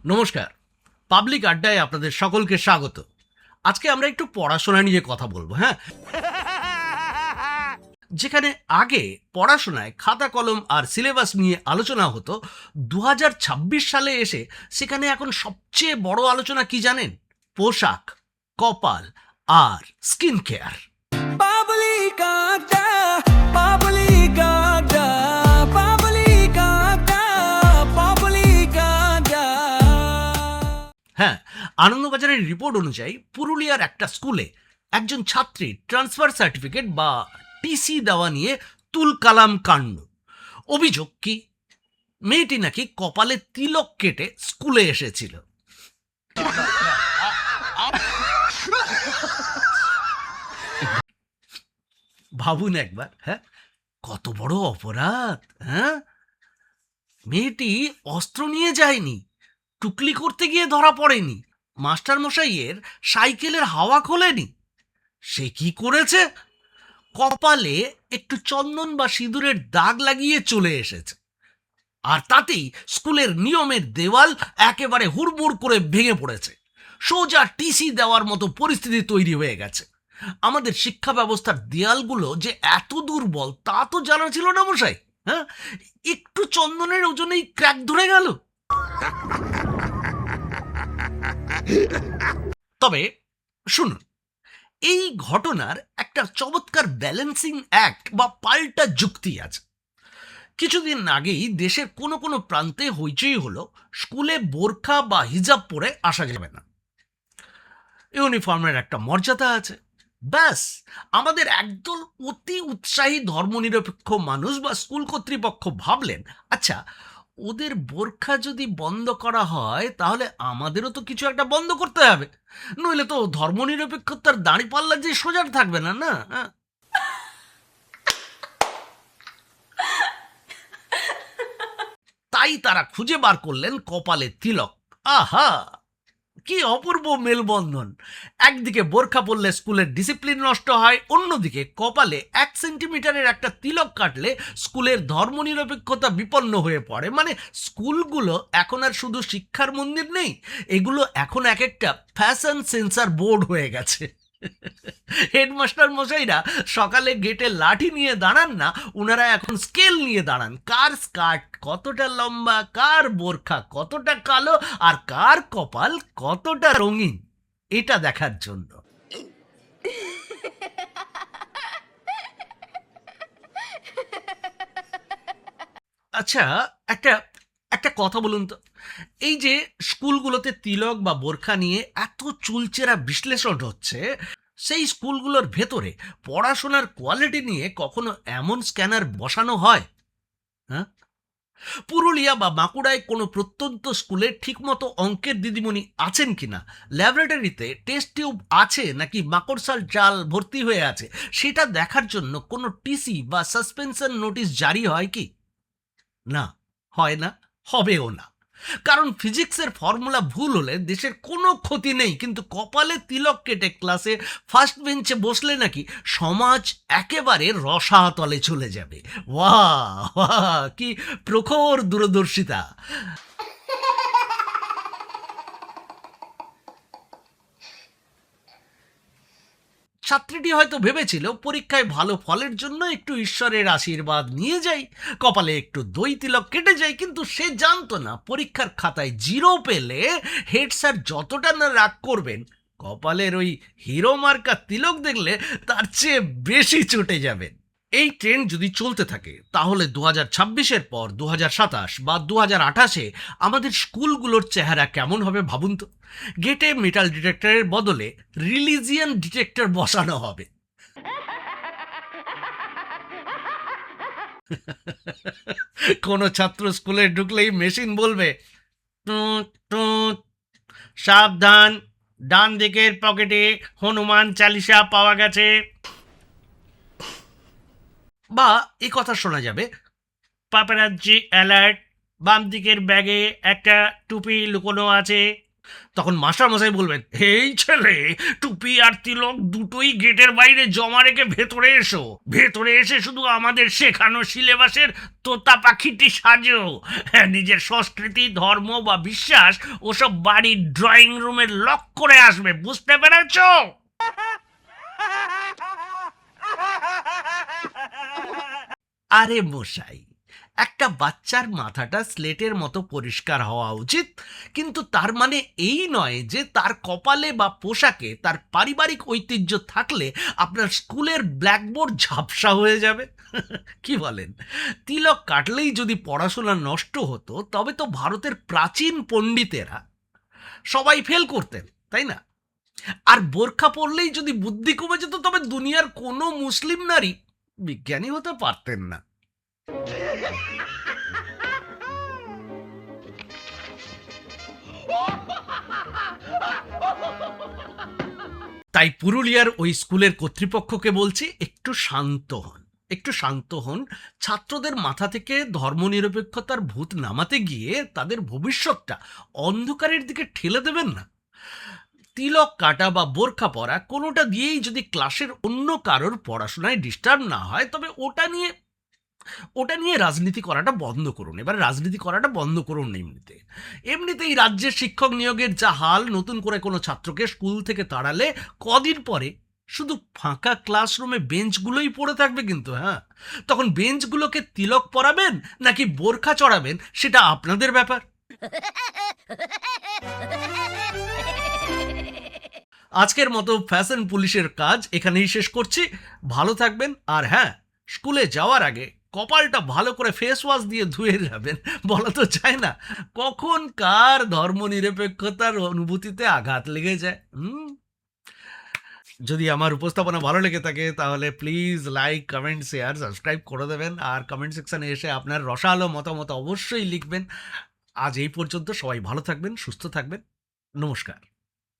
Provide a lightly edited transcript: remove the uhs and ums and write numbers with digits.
নমস্কার। পাবলিক আড্ডায় আপনাদের সকলকে স্বাগত। আজকে আমরা একটু পড়াশোনা নিয়ে কথা বলবো, হ্যাঁ? যেখানে আগে পড়াশোনায় খাতা কলম আর সিলেবাস নিয়ে আলোচনা হতো, 2026 সালে এসে সেখানে এখন সবচেয়ে বড় আলোচনা কি জানেন? পোশাক, কপাল আর skin care. Pablika, Pablika, Pablika, Pablika. হ্যাঁ, আনন্দবাজারের রিপোর্ট অনুযায়ী পুরুলিয়ার একটা স্কুলে একজন ছাত্রী ট্রান্সফার সার্টিফিকেট বা টিসি দেওয়া নিয়ে তুলকালাম কাণ্ড। অভিযোগ কি? মেয়েটি নাকি কপালে তিলক কেটে স্কুলে এসেছিল। ভাবুন একবার, হ্যাঁ, কত বড় অপরাধ! হ্যাঁ, মেয়েটি অস্ত্র নিয়ে যায়নি, টুকলি করতে গিয়ে ধরা পড়েনি, মাস্টার মশাইয়ের সাইকেলের হাওয়া খোলেনি। সে কি করেছে? কপালে একটু চন্দন বা সিঁদুরের দাগ লাগিয়ে চলে এসেছে। আর তাতেই স্কুলের নিয়মের দেওয়াল একেবারে হুড়মুড় করে ভেঙে পড়েছে। সোজা টিসি দেওয়ার মতো পরিস্থিতি তৈরি হয়ে গেছে। আমাদের শিক্ষা ব্যবস্থার দেয়ালগুলো যে এত দুর্বল তা তো জানা ছিল না মশাই। হ্যাঁ, একটু চন্দনের ওজনেই ক্র্যাক ধরে গেল। তবে শুনুন, এই ঘটনার একটা চমৎকার ব্যালেন্সিং অ্যাক্ট বা পাল্টা যুক্তি আছে। কিছুদিন আগেই দেশের কোনো কোনো প্রান্তে হইচই হলো, স্কুলে বোরখা বা হিজাব পরে আসা যাবে না, ইউনিফর্মের একটা মর্যাদা আছে। ব্যাস, আমাদের একদল অতি উৎসাহী ধর্মনিরপেক্ষ মানুষ বা স্কুল কর্তৃপক্ষ ভাবলেন, আচ্ছা, ওদের বোরখা যদি বন্ধ করা হয় তাহলে আমাদেরও তো কিছু একটা বন্ধ করতে হবে, নইলে তো ধর্মনিরপেক্ষতার দাঁড়িপাল্লা যে সোজা থাকবে না, না? তাই তারা খুঁজে বার করলেন কপালে তিলক। আহা, কি অপূর্ব মেলবন্ধন! একদিকে বোরখা পরলে স্কুলের ডিসিপ্লিন নষ্ট হয়, অন্যদিকে কপালে 1 সেন্টিমিটারের একটা তিলক কাটলে স্কুলের ধর্মনিরপেক্ষতা বিপন্ন হয়ে পড়ে। মানে স্কুলগুলো এখন আর শুধু শিক্ষার মন্দির নেই, এগুলো এখন এক একটা ফ্যাশন সেন্সার বোর্ড হয়ে গেছে। হেডমাস্টার মশাইরা সকালে গেটে লাঠি নিয়ে দাঁড়ান না, ওনারা এখন স্কেল নিয়ে দাঁড়ান। কার স্কার্ট কতটা লম্বা, কার বোরখা কতটা কালো, আর কার কপাল কতটা রঙিন, এটা দেখার জন্য। আচ্ছা, একটা একটা কথা বলুন তো, এই যে স্কুলগুলোতে তিলক বা বোরখা নিয়ে এত চুলচেরা বিশ্লেষণ হচ্ছে, সেই স্কুলগুলোর ভেতরে পড়াশোনার কোয়ালিটি নিয়ে কখনো এমন স্ক্যানার বসানো হয়? হ্যাঁ, পুরুলিয়া বা বাঁকুড়ায় কোনো প্রত্যন্ত স্কুলে ঠিকমতো অঙ্কের দিদিমণি আছেন কিনা, ল্যাবরেটরিতে টেস্ট টিউব আছে নাকি মাকড়সার জাল ভর্তি হয়ে আছে, সেটা দেখার জন্য কোনো টিসি বা সাসপেনশন নোটিশ জারি হয় কি? না, হয় না, হবেও না। কারণ ফিজিক্সের ফর্মুলা ভুল হলে দেশের কোনো ক্ষতি নেই, কিন্তু কপালে তিলক কেটে ক্লাসে ফার্স্ট বেঞ্চে বসলে নাকি সমাজ একেবারে রসাতলে চলে যাবে। বাহ বাহ, কি প্রখর দূরদর্শিতা! ছাত্রীটি হয়তো ভেবেছিল পরীক্ষায় ভালো ফলের জন্য একটু ঈশ্বরের আশীর্বাদ নিয়ে যাই, কপালে একটু দই তিলক কেটে যাই, কিন্তু সে জানতো না পরীক্ষার খাতায় জিরো পেলে হেড স্যার যতটা না রাগ করবেন, কপালের ওই হিরো মার্কা তিলক দেখলে তার চেয়ে বেশি চটে যাবেন। এই ট্রেন্ড যদি চলতে থাকে তাহলে 2026-এর পর 2027 বা 2028-এ আমাদের স্কুলগুলোর চেহারা কেমন হবে ভাবুন তো। গেটে মেটাল ডিটেক্টরের বদলে রিলিজিয়ান ডিটেক্টর বসানো হবে। কোনো ছাত্র স্কুলে ঢুকলেই মেশিন বলবে, টুঁ টুঁ, সাবধান, ডান দিকের পকেটে হনুমান চালিসা পাওয়া গেছে। বা এ কথা শোনা যাবে, পাপারাজ্জি অ্যালার্ট, বাম দিকের ব্যাগে একটা টুপি লুকোনো আছে। তখন মাস্টারমশাই বলবেন, এই ছেলে, টুপি আর তিলক দুটোই গেটের বাইরে জমা রেখে ভেতরে এসো, ভেতরে এসে শুধু আমাদের শেখানো সিলেবাসের তোতা পাখিটি সাজো। হ্যাঁ, নিজের সংস্কৃতি, ধর্ম বা বিশ্বাস ওসব বাড়ির ড্রয়িং রুমে লক করে আসবে, বুঝতে পেরেছো? আরে মশাই, একটা বাচ্চার মাথাটা স্লেটের মতো পরিষ্কার হওয়া উচিত, কিন্তু তার মানে এই নয় যে তার কপালে বা পোশাকে তার পারিবারিক ঐতিহ্য থাকলে আপনার স্কুলের ব্ল্যাকবোর্ড ঝাপসা হয়ে যাবে। কি বলেন? তিলক কাটলেই যদি পড়াশোনা নষ্ট হতো, তবে তো ভারতের প্রাচীন পণ্ডিতেরা সবাই ফেল করতেন, তাই না? আর বোরখা পরলেই যদি বুদ্ধি কমে যেত, তবে দুনিয়ার কোনো মুসলিম নারী বিজ্ঞানী হতে পারতেন না। তাই পুরুলিয়ার ওই স্কুলের কর্তৃপক্ষকে বলছি, একটু শান্ত হন, একটু শান্ত হন। ছাত্রদের মাথা থেকে ধর্মনিরপেক্ষতার ভূত নামাতে গিয়ে তাদের ভবিষ্যৎটা অন্ধকারের দিকে ঠেলে দেবেন না। তিলক কাটা বা বোরখা পরা কোনোটা দিয়েই যদি ক্লাসের অন্য কারোর পড়াশোনায় ডিস্টার্ব না হয়, তবে ওটা নিয়ে রাজনীতি করাটা বন্ধ করুন। এবার রাজনীতি করাটা বন্ধ করুন। এমনিতেই রাজ্যের শিক্ষক নিয়োগের যা হাল, নতুন করে কোনো ছাত্রকে স্কুল থেকে তাড়ালে কদিন পরে শুধু ফাঁকা ক্লাসরুমে বেঞ্চগুলোই পড়ে থাকবে কিন্তু। হ্যাঁ, তখন বেঞ্চগুলোকে তিলক পরাবেন নাকি বোরখা চড়াবেন, সেটা আপনাদের ব্যাপার। আজকের মতো ফ্যাশন পুলিশের কাজ এখানেই শেষ করছি। ভালো থাকবেন, আর হ্যাঁ, স্কুলে যাওয়ার আগে কপালটা ভালো করে ফেস ওয়াশ দিয়ে ধুয়ে যাবেন। বলা তো যায় না কখন কার ধর্মনিরপেক্ষতার অনুভূতিতে আঘাত লেগে যায়। যদি আমার উপস্থাপনা ভালো লেগে থাকে, তাহলে please like, comment, share, subscribe করে দেবেন। আর কমেন্ট সেকশনে এসে আপনার রসালো মতামত অবশ্যই লিখবেন। আজ এই পর্যন্ত। সবাই ভালো থাকবেন, সুস্থ থাকবেন। নমস্কার।